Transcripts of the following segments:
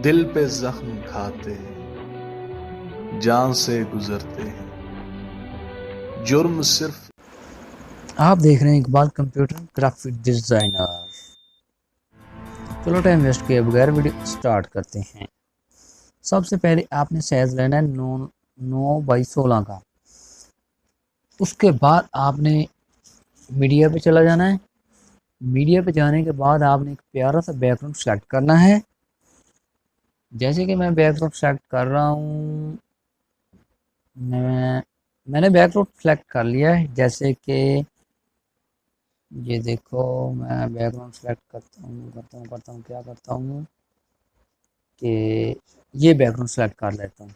दिल पे जख्म खाते जान से गुजरते हैं जुर्म सिर्फ। आप देख रहे हैं इकबाल कंप्यूटर ग्राफिक डिजाइनर। चलो टाइम वेस्ट किए बगैर वीडियो स्टार्ट करते हैं। सबसे पहले आपने साइज लेना है 9 बाई 16 का। उसके बाद आपने मीडिया पे चला जाना है। मीडिया पे जाने के बाद आपने एक प्यारा सा बैकग्राउंड सेलेक्ट करना है। जैसे कि मैं बैकग्राउंड सेलेक्ट कर रहा हूँ, मैंने बैकग्राउंड सेलेक्ट कर लिया है। जैसे कि ये देखो, मैं बैकग्राउंड सेलेक्ट करता हूँ क्या करता हूँ कि ये बैकग्राउंड सेलेक्ट कर लेता हूँ।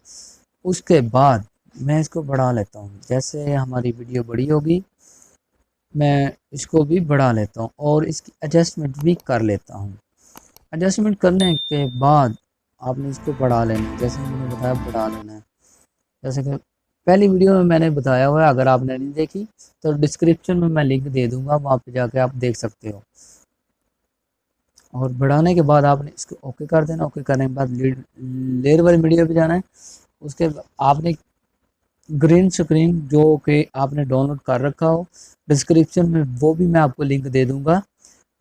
उसके बाद मैं इसको बढ़ा लेता हूँ। जैसे हमारी वीडियो बड़ी होगी, मैं इसको भी बढ़ा लेता हूँ और इसकी एडजस्टमेंट भी कर लेता हूँ। एडजस्टमेंट करने के बाद आपने इसको बढ़ा लेना है, जैसे मैंने बताया बढ़ा लेना है। जैसे कि पहली वीडियो में मैंने बताया हुआ है, अगर आपने नहीं देखी तो डिस्क्रिप्शन में मैं लिंक दे दूँगा, वहाँ पे जाके आप देख सकते हो। और बढ़ाने के बाद आपने इसको ओके कर देना। ओके करने के बाद लेयर वाली वीडियो पे जाना है। उसके बाद आपने ग्रीन स्क्रीन जो कि आपने डाउनलोड कर रखा हो, डिस्क्रिप्शन में वो भी मैं आपको लिंक दे दूंगा,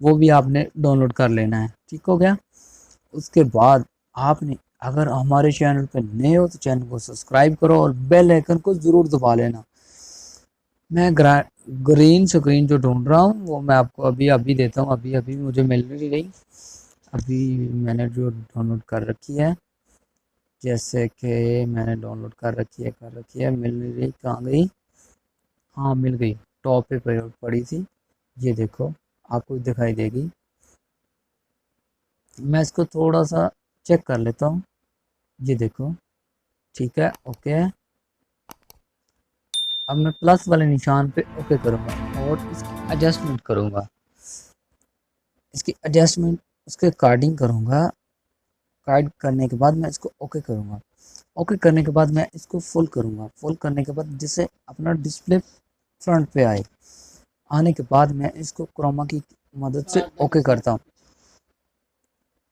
वो भी आपने डाउनलोड कर लेना है। ठीक हो गया। उसके बाद आपने अगर हमारे चैनल पर नए हो तो चैनल को सब्सक्राइब करो और बेल आइकन को ज़रूर दबा लेना। मैं ग्रीन स्क्रीन जो ढूंढ रहा हूँ वो मैं आपको अभी अभी देता हूँ। अभी अभी मुझे मिल नहीं रही। अभी मैंने जो डाउनलोड कर रखी है, जैसे कि मैंने डाउनलोड कर रखी है, मिल नहीं रही, कहाँ गई? हाँ मिल गई, टॉप पे पड़ी थी। ये देखो, आपको दिखाई देगी। मैं इसको थोड़ा सा चेक कर लेता हूँ। ये देखो, ठीक है, ओके है। अब मैं प्लस वाले निशान पे ओके करूँगा और इसकी एडजस्टमेंट करूँगा। इसकी एडजस्टमेंट, उसके कार्डिंग करूँगा। कार्ड करने के बाद मैं इसको ओके करूँगा। ओके करने के बाद मैं इसको फुल करूँगा। फुल करने के बाद जिससे अपना डिस्प्ले फ्रंट पे आए। आने के बाद मैं इसको क्रोमा की मदद से ओके करता हूँ।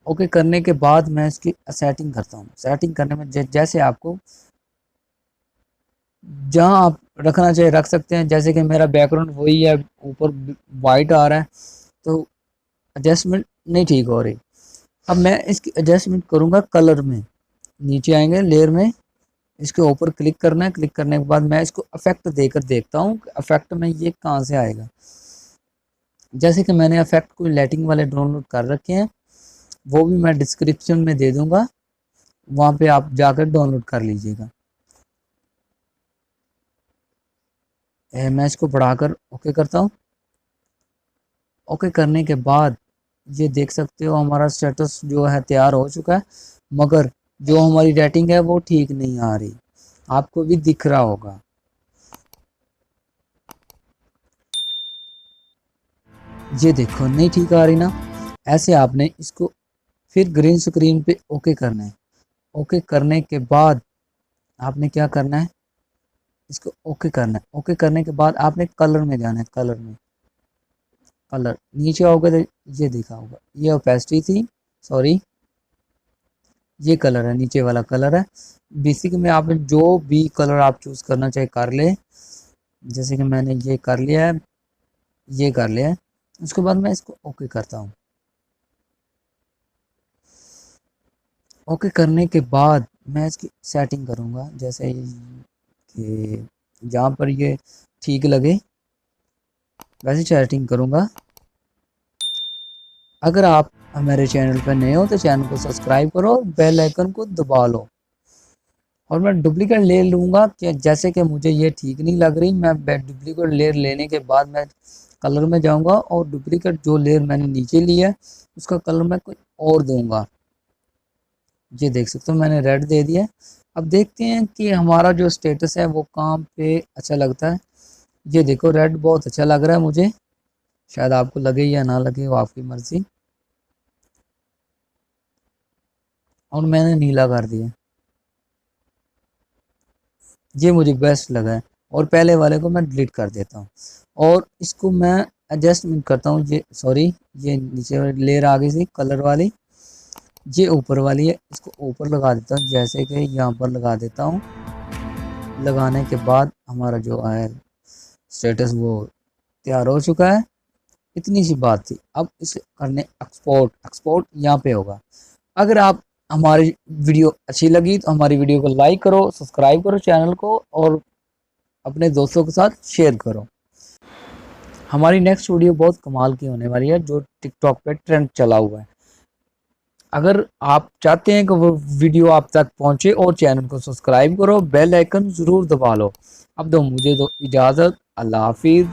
ओके करने के बाद मैं इसकी सेटिंग करता हूँ। सेटिंग करने में जैसे आपको जहाँ आप रखना चाहिए रख सकते हैं। जैसे कि मेरा बैकग्राउंड वही है, ऊपर वाइट आ रहा है, तो एडजस्टमेंट नहीं ठीक हो रही। अब मैं इसकी एडजस्टमेंट करूँगा कलर में। नीचे आएंगे लेयर में, इसके ऊपर क्लिक करना है। क्लिक करने के बाद मैं इसको इफेक्ट देकर देखता हूँ कि इफेक्ट में ये कहाँ से आएगा। जैसे कि मैंने इफेक्ट कोई लाइटिंग वाले डाउनलोड कर रखे हैं, वो भी मैं डिस्क्रिप्शन में दे दूंगा, वहाँ पे आप जाकर डाउनलोड कर लीजिएगा। मैं इसको बढ़ाकर ओके करता हूँ। ओके करने के बाद ये देख सकते हो हमारा स्टेटस जो है तैयार हो चुका है, मगर जो हमारी रेटिंग है वो ठीक नहीं आ रही। आपको भी दिख रहा होगा। ये देखो, नहीं ठीक आ रही ना। ऐसे आपने इसको फिर ग्रीन स्क्रीन पे ओके करना है। ओके करने के बाद आपने क्या करना है, इसको ओके करना है। ओके करने के बाद आपने कलर में जाना है। कलर में, कलर नीचे आओगे तो ये दिखा होगा, ये ओपेसिटी थी, सॉरी, ये कलर है, नीचे वाला कलर है। बेसिक में आप जो भी कलर आप चूज करना चाहे कर ले। जैसे कि मैंने ये कर लिया है, ये कर लिया है। उसके बाद मैं इसको ओके करता हूँ। ओके करने के बाद मैं इसकी सेटिंग करूँगा, जैसे कि जहाँ पर ये ठीक लगे वैसे सेटिंग करूँगा। अगर आप हमारे चैनल पर नए हो तो चैनल को सब्सक्राइब करो और बेल आइकन को दबा लो। और मैं डुप्लीकेट ले लूँगा कि जैसे कि मुझे ये ठीक नहीं लग रही, मैं डुप्लीकेट लेयर लेने के बाद मैं कलर में जाऊँगा और डुप्लीकेट जो लेयर मैंने नीचे ली है उसका कलर मैं कोई और दूँगा। ये देख सकते हो मैंने रेड दे दिया। अब देखते हैं कि हमारा जो स्टेटस है वो कहाँ पे अच्छा लगता है। ये देखो, रेड बहुत अच्छा लग रहा है मुझे, शायद आपको लगे या ना लगे, वो आपकी मर्जी। और मैंने नीला कर दिया, ये मुझे बेस्ट लगा है। और पहले वाले को मैं डिलीट कर देता हूँ और इसको मैं एडजस्टमेंट करता हूँ। ये सॉरी, ये नीचे लेयर आ गई थी कलर वाली, ये ऊपर वाली है, इसको ऊपर लगा देता हूँ, जैसे कि यहाँ पर लगा देता हूँ। लगाने के बाद हमारा जो है स्टेटस वो तैयार हो चुका है। इतनी सी बात थी। अब इसे करने एक्सपोर्ट, एक्सपोर्ट यहाँ पे होगा। अगर आप हमारी वीडियो अच्छी लगी तो हमारी वीडियो को लाइक करो, सब्सक्राइब करो चैनल को, और अपने दोस्तों के साथ शेयर करो। हमारी नेक्स्ट वीडियो बहुत कमाल की होने वाली है, जो टिकटॉक पे ट्रेंड चला हुआ है। अगर आप चाहते हैं कि वो वीडियो आप तक पहुंचे और चैनल को सब्सक्राइब करो, बेल आइकन ज़रूर दबा लो। अब दो मुझे दो इजाज़त। अल्लाह हाफिज़।